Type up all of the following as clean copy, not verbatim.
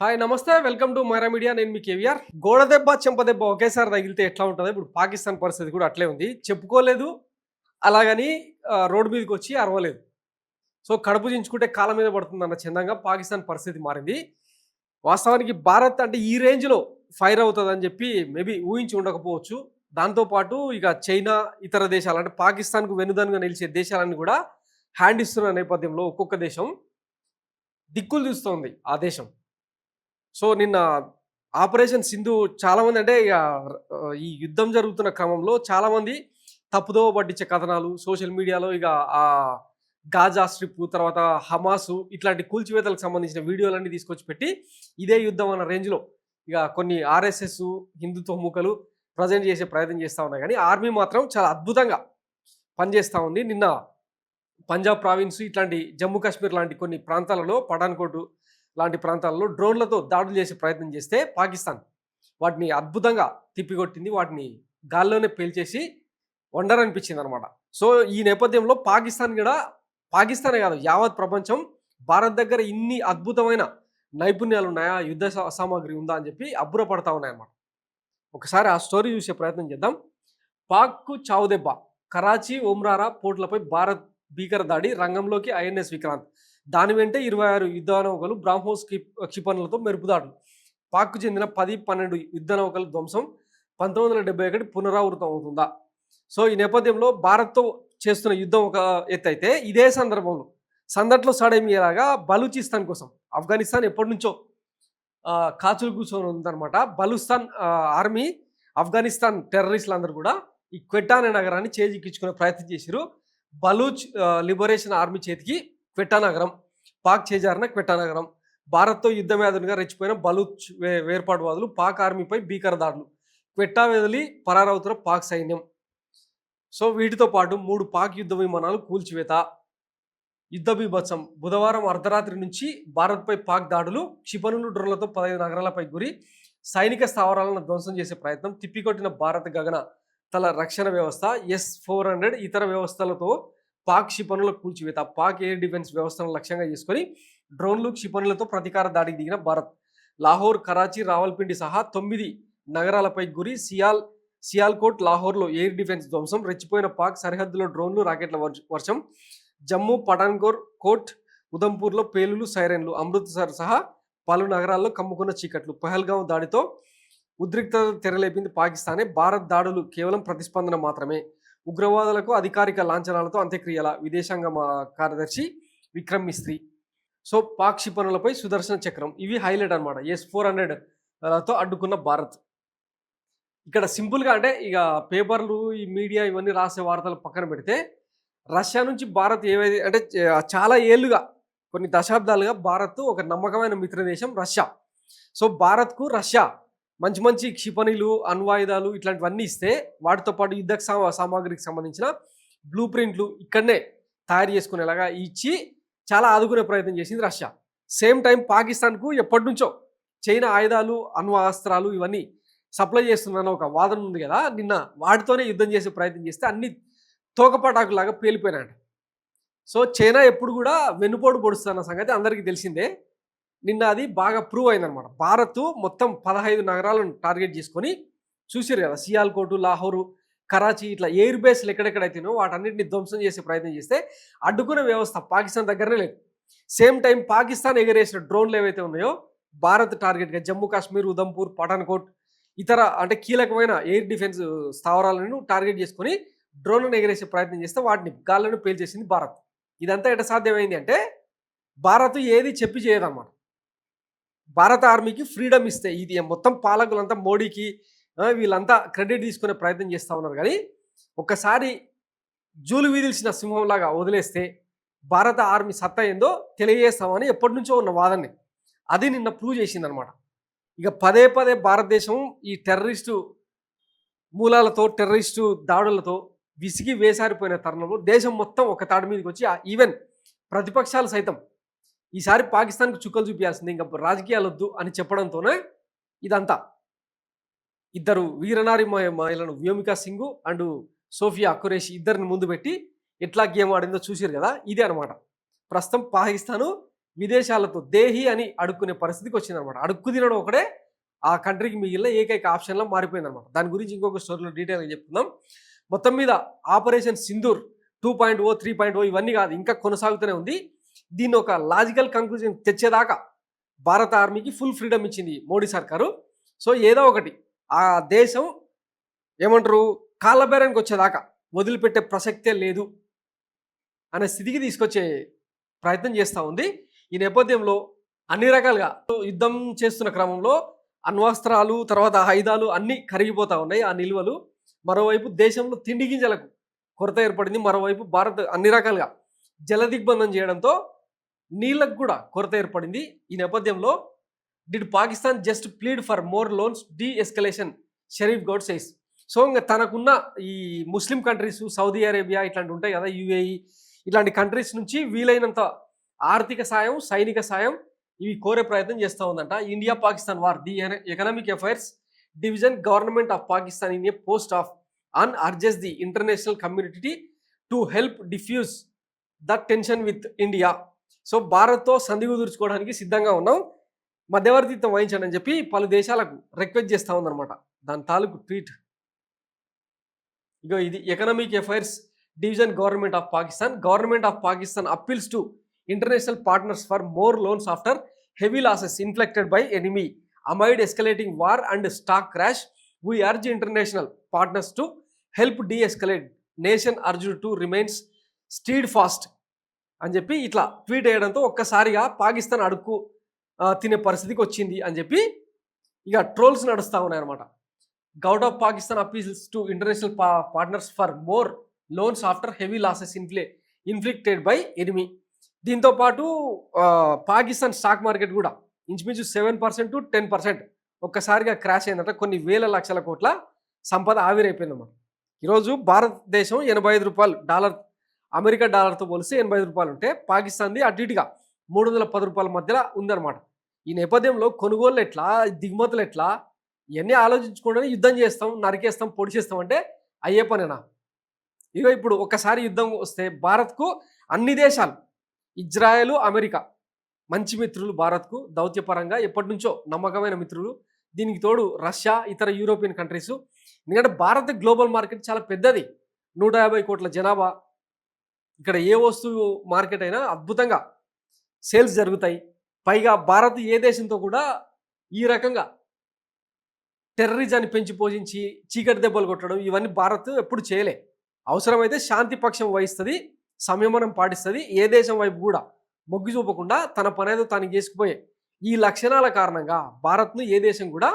Hi నమస్తే welcome to Myra media. నేను మీ కేవీఆర్. గోడ దెబ్బ చెంప దెబ్బ ఒకేసారి తగిలితే ఎట్లా ఉంటుంది? ఇప్పుడు పాకిస్తాన్ పరిస్థితి కూడా అట్లే ఉంది. చెప్పుకోలేదు, అలాగని రోడ్డు మీదకి వచ్చి అరవలేదు. సో కడుపు చించుకుంటే కాళ్ళ మీద పడుతుందన్న చందంగా పాకిస్తాన్ పరిస్థితి మారింది. వాస్తవానికి భారత్ అంటే ఈ రేంజ్లో ఫైర్ అవుతుందని చెప్పి మేబీ ఊహించి ఉండకపోవచ్చు. దాంతోపాటు ఇక చైనా, ఇతర దేశాలు అంటే పాకిస్తాన్కు వెనుదనుగా నిలిచే దేశాలన్నీ కూడా హ్యాండ్ ఇస్తున్న నేపథ్యంలో ఒక్కొక్క దేశం దిక్కులు చూస్తోంది ఆ దేశం. సో నిన్న ఆపరేషన్ సింధు చాలామంది అంటే ఇక ఈ యుద్ధం జరుగుతున్న క్రమంలో చాలామంది తప్పుదోవ పట్టించే కథనాలు సోషల్ మీడియాలో ఇక ఆ గాజా స్ట్రిప్ తర్వాత హమాసు ఇట్లాంటి కూల్చివేతలకు సంబంధించిన వీడియోలన్నీ తీసుకొచ్చి పెట్టి ఇదే యుద్ధం అన్న రేంజ్లో ఇక కొన్ని ఆర్ఎస్ఎస్ హిందుత్వ మూకలు ప్రజెంట్ చేసే ప్రయత్నం చేస్తూ ఉన్నాయి. కానీ ఆర్మీ మాత్రం చాలా అద్భుతంగా పనిచేస్తూ ఉంది. నిన్న పంజాబ్ ప్రావిన్స్ ఇట్లాంటి జమ్మూ కాశ్మీర్ లాంటి కొన్ని ప్రాంతాలలో పఠాన్కోట్ లాంటి ప్రాంతాల్లో డ్రోన్లతో దాడులు చేసే ప్రయత్నం చేస్తే పాకిస్తాన్ వాటిని అద్భుతంగా తిప్పికొట్టింది. వాటిని గాల్లోనే పేల్చేసి వండర్ అనిపించింది అనమాట. సో ఈ నేపథ్యంలో పాకిస్తానే కాదు యావత్ ప్రపంచం భారత్ దగ్గర ఇన్ని అద్భుతమైన నైపుణ్యాలు ఉన్నాయా, యుద్ధ సామాగ్రి ఉందా అని చెప్పి అబ్బురపడతా ఉన్నాయన్నమాట. ఒకసారి ఆ స్టోరీ చూసే ప్రయత్నం చేద్దాం. పాక్కు చావుదెబ్బ, కరాచీ ఓమ్రారా పోర్టులపై భారత్ భీకర దాడి, రంగంలోకి ఐఎన్ఎస్ విక్రాంత్, దాని వెంటే 26 యుద్ధ నౌకలు బ్రాహ్మోస్ క్షిపణులతో మెరుపుదాడులు, పాక్కు చెందిన 10-12 యుద్ధ నౌకల ధ్వంసం, 1971 పునరావృతం అవుతుందా? సో ఈ నేపథ్యంలో భారత్తో చేస్తున్న యుద్ధం ఒక ఎత్తు అయితే, ఇదే సందట్లో సడేమిలాగా బలూచిస్తాన్ కోసం ఆఫ్ఘనిస్తాన్ ఎప్పటి నుంచో కాచులు కూర్చొని ఉందన్నమాట. బలూచిస్తాన్ ఆర్మీ ఆఫ్ఘనిస్తాన్ టెర్రరిస్టులు అందరూ కూడా ఈ క్వెట్టా అనే నగరాన్ని చేజిక్కించుకునే ప్రయత్నం చేశారు. బలూచ్ లిబరేషన్ ఆర్మీ చేతికి క్వెట్టా నగరం, పాక్ చేజారిన క్వెట్టా నగరం, భారత్తో యుద్ధమేదనుగా రెచ్చిపోయిన బలూచ్ వేర్పాటువాదులు పాక్ ఆర్మీపై భీకర దాడులు, క్వెట్టా వెదిలి పరారవుతున్న పాక్ సైన్యం. సో వీటితో పాటు 3 పాక్ యుద్ధ విమానాలు కూల్చివేత, యుద్ధ బీభత్సం. బుధవారం అర్ధరాత్రి నుంచి భారత్పై పాక్ దాడులు, క్షిపణులు డ్రోన్లతో 15 నగరాలపై గురి, సైనిక స్థావరాలను ధ్వంసం చేసే ప్రయత్నం, తిప్పికొట్టిన భారత గగన తల రక్షణ వ్యవస్థ S-400 ఇతర వ్యవస్థలతో పాక్ క్షిపణుల కూల్చివేత, పాక్ ఎయిర్ డిఫెన్స్ వ్యవస్థను లక్ష్యంగా చేసుకొని డ్రోన్లు క్షిపణులతో ప్రతీకార దాడికి దిగిన భారత్. లాహోర్, కరాచీ, రావల్పిండి సహా 9 నగరాలపై గురి, సియాల్కోట్, లాహోర్లో ఎయిర్ డిఫెన్స్ ధ్వంసం, రెచ్చిపోయిన పాక్ సరిహద్దులో డ్రోన్లు, రాకెట్ల వర్షం, జమ్మూ, పఠాన్కోట్, ఉదంపూర్లో పేలులు, సైరన్లు, అమృత్సర్ సహా పలు నగరాల్లో కమ్ముకున్న చీకట్లు. పహల్గాం దాడితో ఉద్రిక్తత తెరలేపింది పాకిస్తానే, భారత్ దాడులు కేవలం ప్రతిస్పందన మాత్రమే, ఉగ్రవాదులకు అధికారిక లాంఛనాలతో అంత్యక్రియల, విదేశాంగ కార్యదర్శి విక్రమ్ మిస్త్రీ. సో పాక్ క్షిపణులపై సుదర్శన చక్రం, ఇవి హైలైట్ అనమాట. S-400తో అడ్డుకున్న భారత్. ఇక్కడ సింపుల్గా అంటే ఇక పేపర్లు, ఈ మీడియా ఇవన్నీ రాసే వార్తలు పక్కన పెడితే, రష్యా నుంచి భారత్ ఏవైతే అంటే చాలా ఏళ్ళుగా కొన్ని దశాబ్దాలుగా భారత్ ఒక నమ్మకమైన మిత్రదేశం రష్యా. సో భారత్కు రష్యా మంచి మంచి క్షిపణులు, అణ్వాయుధాలు ఇట్లాంటివన్నీ ఇస్తే, వాటితో పాటు యుద్ధ సామాగ్రికి సంబంధించిన బ్లూ ప్రింట్లు ఇక్కడనే తయారు చేసుకునేలాగా ఇచ్చి చాలా ఆదుకునే ప్రయత్నం చేసింది రష్యా. సేమ్ టైం పాకిస్తాన్కు ఎప్పటి నుంచో చైనా ఆయుధాలు, అణ్వాస్త్రాలు ఇవన్నీ సప్లై చేస్తుందన్న ఒక వాదన ఉంది కదా. నిన్న వాటితోనే యుద్ధం చేసే ప్రయత్నం చేస్తే అన్ని తోకపాటాకులాగా పేలిపోయినాడు. సో చైనా ఎప్పుడు కూడా వెన్నుపోటు పొడుస్తున్న సంగతి అందరికీ తెలిసిందే. నిన్న అది బాగా ప్రూవ్ అయిందనమాట. భారత్ మొత్తం 15 నగరాలను టార్గెట్ చేసుకొని చూసారు కదా, సియాల్కోటు, లాహోరు, కరాచీ ఇట్లా ఎయిర్ బేస్లు ఎక్కడెక్కడైతేనో వాటన్నిటిని ధ్వంసం చేసే ప్రయత్నం చేస్తే అడ్డుకునే వ్యవస్థ పాకిస్తాన్ దగ్గరనే లేదు. సేమ్ టైం పాకిస్తాన్ ఎగరేసిన డ్రోన్లు ఏవైతే ఉన్నాయో భారత్ టార్గెట్గా జమ్మూ కాశ్మీర్, ఉదంపూర్, పఠాన్కోట్ ఇతర అంటే కీలకమైన ఎయిర్ డిఫెన్స్ స్థావరాలను టార్గెట్ చేసుకొని డ్రోన్లను ఎగరేసే ప్రయత్నం చేస్తే వాటిని గాల్లను పేల్చేసింది భారత్. ఇదంతా ఎట సాధ్యమైంది అంటే, భారత్ ఏది చెప్పి చేయదన్నమాట. భారత ఆర్మీకి ఫ్రీడమ్ ఇస్తే ఇది మొత్తం పాలకులంతా మోడీకి వీళ్ళంతా క్రెడిట్ తీసుకునే ప్రయత్నం చేస్తూ ఉన్నారు. కానీ ఒక్కసారి జూలు వీధిల్చిన సింహంలాగా వదిలేస్తే భారత ఆర్మీ సత్తా ఏందో తెలియజేస్తామని ఎప్పటి నుంచో ఉన్న వాదనని అది నిన్న ప్రూవ్ చేసిందనమాట. ఇక పదే భారతదేశం ఈ టెర్రరిస్టు మూలాలతో, టెర్రరిస్టు దాడులతో విసిగి వేసారిపోయిన తరుణంలో దేశం మొత్తం ఒక తాడు మీదకి వచ్చి ఈవెన్ ప్రతిపక్షాలు సైతం ఈసారి పాకిస్తాన్కు చుక్కలు చూపించాల్సింది, ఇంకా రాజకీయాలు వద్దు అని చెప్పడంతోనే ఇదంతా. ఇద్దరు వీరనారి మహిళలను వ్యోమికా సింగ్ అండ్ సోఫియా ఖురేషి ఇద్దరిని ముందు పెట్టి ఎట్లా గేమ్ ఆడిందో చూసారు కదా. ఇదే అనమాట ప్రస్తుతం పాకిస్తాను విదేశాలతో దేహి అని అడుక్కునే పరిస్థితికి వచ్చిందనమాట. అడుక్కు తినడం ఒకటే ఆ కంట్రీకి మిగిలిన ఏకైక ఆప్షన్‌లా మారిపోయిందనమాట. దాని గురించి ఇంకొక స్టోరీలో డీటెయిల్‌గా చెప్పుకుందాం. మొత్తం మీద ఆపరేషన్ సింధూర్ 2.0, 3.0 ఇవన్నీ కాదు, ఇంకా కొనసాగుతూనే ఉంది. దీన్ని ఒక లాజికల్ కంక్లూజన్ తెచ్చేదాకా భారత ఆర్మీకి ఫుల్ ఫ్రీడమ్ ఇచ్చింది మోడీ సర్కారు. సో ఏదో ఒకటి ఆ దేశం ఏమంటారు కాళ్ళబేరానికి వచ్చేదాకా వదిలిపెట్టే ప్రసక్తే లేదు అనే స్థితికి తీసుకొచ్చే ప్రయత్నం చేస్తూ ఉంది. ఈ నేపథ్యంలో అన్ని రకాలుగా యుద్ధం చేస్తున్న క్రమంలో అణ్వస్త్రాలు, తర్వాత ఆయుధాలు అన్నీ కరిగిపోతూ ఉన్నాయి ఆ నిల్వలు. మరోవైపు దేశంలో తిండి గింజలకు కొరత ఏర్పడింది. మరోవైపు భారత్ అన్ని రకాలుగా జల దిగ్బంధం చేయడంతో నీళ్ళకు కూడా కొరత ఏర్పడింది. ఈ నేపథ్యంలో did Pakistan just plead for more loans deescalation, Sharif Goud says. So ఇంకా తనకున్న ఈ ముస్లిం కంట్రీస్, సౌదీ అరేబియా ఇట్లాంటి ఉంటాయి కదా, యుఏఈ ఇట్లాంటి కంట్రీస్ నుంచి వీలైనంత ఆర్థిక సాయం, సైనిక సాయం ఇవి కోరే ప్రయత్నం చేస్తూ ఉందంట. India Pakistan war, the economic affairs division government of Pakistan in a post of an urges the international community to help defuse the tension with India. So భారత్తో సంధి కుదుర్చుకోవడానికి సిద్ధంగా ఉన్నాం, మధ్యవర్తిత్వం వహించండి అని చెప్పి పలు దేశాలకు రిక్వెస్ట్ చేస్తూ ఉందన్నమాట. దాని తాలూకు ట్వీట్ ఇగో ఇది. Economic affairs division government of Pakistan appeals to international partners for more loans after heavy losses inflicted by enemy amid escalating war and stock crash. We urge international partners to help de-escalate. Nation urged to remains steadfast అని చెప్పి ఇట్లా tweet చేయడంతో ఒక్కసారిగా పాకిస్తాన్ అడుక్కు తినే పరిస్థితికి వచ్చింది అని చెప్పి ఇక ట్రోల్స్ నడుస్తూ ఉన్నాయన్నమాట. Government of Pakistan appeals to international partners for more loans after heavy losses inflicted by enemy. దీంతోపాటు పాకిస్తాన్ స్టాక్ మార్కెట్ కూడా ఇంచుమించు 7% to 10% ఒక్కసారిగా క్రాష్ అయిందట. కొన్ని వేల లక్షల కోట్ల సంపద ఆవిరైపోయిందన్నమాట. ఈరోజు భారతదేశం 85 రూపాయలు డాలర్, అమెరికా డాలర్తో పోలిస్తే 85 రూపాయలు ఉంటే పాకిస్తాన్ది అటు ఇటుగా 310 రూపాయల మధ్యలో ఉందన్నమాట. ఈ నేపథ్యంలో కొనుగోళ్ళు ఎట్లా, దిగుమతులు ఎట్లా, ఇవన్నీ ఆలోచించుకుంటూనే యుద్ధం చేస్తాం, నరికేస్తాం, పొడి చేస్తాం అంటే అయ్యే పనేనా? ఇగో ఇప్పుడు ఒక్కసారి యుద్ధం వస్తే భారత్కు అన్ని దేశాలు, ఇజ్రాయెల్, అమెరికా మంచి మిత్రులు, భారత్కు దౌత్యపరంగా ఎప్పటి నుంచో నమ్మకమైన మిత్రులు. దీనికి తోడు రష్యా, ఇతర యూరోపియన్ కంట్రీస్. ఎందుకంటే భారత్ గ్లోబల్ మార్కెట్ చాలా పెద్దది, 150 కోట్ల జనాభా. ఇక్కడ ఏ వస్తువు మార్కెట్ అయినా అద్భుతంగా సేల్స్ జరుగుతాయి. పైగా భారత్ ఏ దేశంతో కూడా ఈ రకంగా టెర్రరిజాన్ని పెంచి పోషించి చీకటి దెబ్బలు కొట్టడం ఇవన్నీ భారత్ ఎప్పుడు చేయలే. అవసరమైతే శాంతి పక్షం వహిస్తుంది, సంయమనం పాటిస్తుంది. ఏ దేశం వైపు కూడా మొగ్గు చూపకుండా తన పనేదో తాను చేసుకుపోయే ఈ లక్షణాల కారణంగా భారత్ను ఏ దేశం కూడా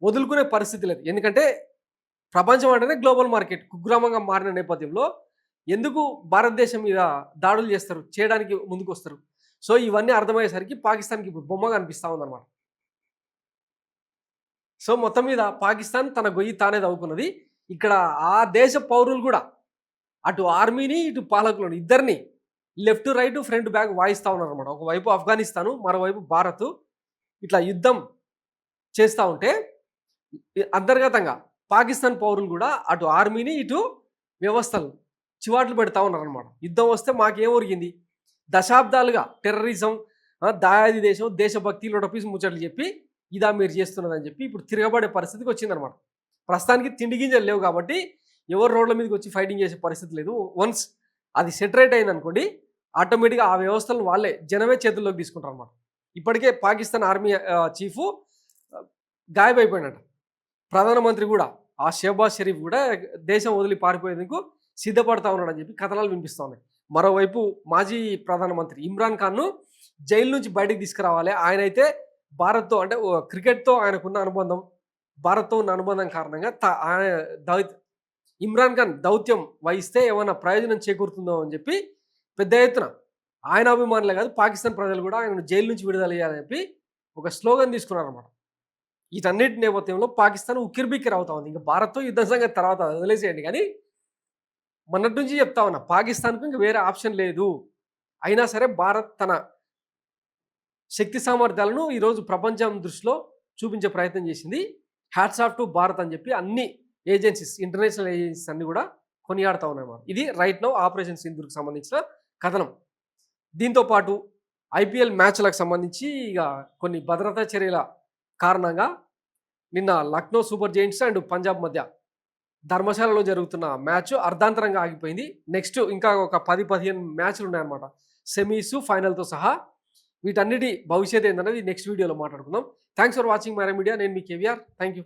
వదులుకునే పరిస్థితి లేదు. ఎందుకంటే ప్రపంచం అంటేనే గ్లోబల్ మార్కెట్ కుగ్రామంగా మారిన నేపథ్యంలో ఎందుకు భారతదేశం మీద దాడులు చేస్తారు, చేయడానికి ముందుకు వస్తారు. సో ఇవన్నీ అర్థమయ్యేసరికి పాకిస్తాన్కి ఇప్పుడు బొమ్మగా అనిపిస్తూ ఉందన్నమాట. సో మొత్తం మీద పాకిస్తాన్ తన గొయ్యి తానే తవ్వుకున్నది. ఇక్కడ ఆ దేశ పౌరులు కూడా అటు ఆర్మీని, ఇటు పాలకులను ఇద్దరిని లెఫ్ట్, రైట్, ఫ్రంట్, బ్యాక్ వాయిస్తూ ఉన్నారు అనమాట. ఒకవైపు ఆఫ్ఘనిస్తాను, మరోవైపు భారత్ ఇట్లా యుద్ధం చేస్తూ ఉంటే అంతర్గతంగా పాకిస్తాన్ పౌరులు కూడా అటు ఆర్మీని, ఇటు వ్యవస్థలు చివాట్లు పెడతా ఉన్నారు అనమాట. యుద్ధం వస్తే మాకేం ఒరిగింది, దశాబ్దాలుగా టెర్రరిజం, దాయాది దేశం, దేశభక్తి, లొడపీస్ ముచ్చట్లు చెప్పి ఇదా మీరు చేస్తున్నదని చెప్పి ఇప్పుడు తిరగబడే పరిస్థితికి వచ్చిందనమాట. ప్రస్తుతానికి తిండి గింజలు లేవు కాబట్టి ఎవరు రోడ్ల మీదకి వచ్చి ఫైటింగ్ చేసే పరిస్థితి లేదు. వన్స్ అది సెటరేట్ అయింది అనుకోండి, ఆటోమేటిక్గా ఆ వ్యవస్థలను వాళ్ళే జనమే చేతుల్లోకి తీసుకుంటారు అన్నమాట. ఇప్పటికే పాకిస్తాన్ ఆర్మీ చీఫ్ గాయపడిపోయినట్టు, ప్రధానమంత్రి కూడా ఆ షెహబాజ్ షరీఫ్ కూడా దేశం వదిలి పారిపోయేందుకు సిద్ధపడతా ఉన్నాడని చెప్పి కథనాలు వినిపిస్తూ ఉన్నాయి. మరోవైపు మాజీ ప్రధానమంత్రి ఇమ్రాన్ ఖాన్ను జైలు నుంచి బయటకు తీసుకురావాలి. ఆయన అయితే భారత్తో అంటే క్రికెట్తో ఆయనకున్న అనుబంధం, భారత్తో ఉన్న అనుబంధం కారణంగా ఇమ్రాన్ ఖాన్ దౌత్యం వహిస్తే ఏమైనా ప్రయోజనం చేకూరుతుందో అని చెప్పి పెద్ద ఎత్తున ఆయన అభిమానులే కాదు పాకిస్తాన్ ప్రజలు కూడా ఆయనను జైలు నుంచి విడుదల చేయాలని చెప్పి ఒక స్లోగన్ తీసుకున్నారన్నమాట. వీటన్నిటి నేపథ్యంలో పాకిస్తాన్ ఉక్కిరిబిక్కిరి అవుతా ఉంది. ఇంకా భారత్తో యుద్ధ సంగతి తర్వాత వదిలేసేయండి, కానీ మొన్నటి నుంచి చెప్తా ఉన్నా పాకిస్తాన్కు ఇంకా వేరే ఆప్షన్ లేదు. అయినా సరే భారత్ తన శక్తి సామర్థ్యాలను ఈరోజు ప్రపంచం దృష్టిలో చూపించే ప్రయత్నం చేసింది. హ్యాట్స్ ఆఫ్ టు భారత్ అని చెప్పి అన్ని ఏజెన్సీస్, ఇంటర్నేషనల్ ఏజెన్సీస్ అన్ని కూడా కొనియాడుతూ ఉన్నాయి. ఇది రైట్ నౌ ఆపరేషన్ సింధూర్కి సంబంధించిన కథనం. దీంతోపాటు ఐపీఎల్ మ్యాచ్‌లకు సంబంధించి ఇగ కొన్ని భద్రతా చర్యల కారణంగా నిన్న Lucknow super giants and Punjab మధ్య ధర్మశాలలో జరుగుతున్న మ్యాచ్ అర్ధాంతరంగా ఆగిపోయింది. నెక్స్ట్ ఇంకా ఒక 10, 15 మ్యాచ్‌లు ఉన్నాయన్నమాట. సెమీస్, ఫైనల్‌తో సహా. వీటన్నిటి భవిష్యత్తు ఏందన్నది నెక్స్ట్ వీడియోలో మాట్లాడుకుందాం. Thanks for watching my media. నేను మీ కేవీఆర్. Thank you.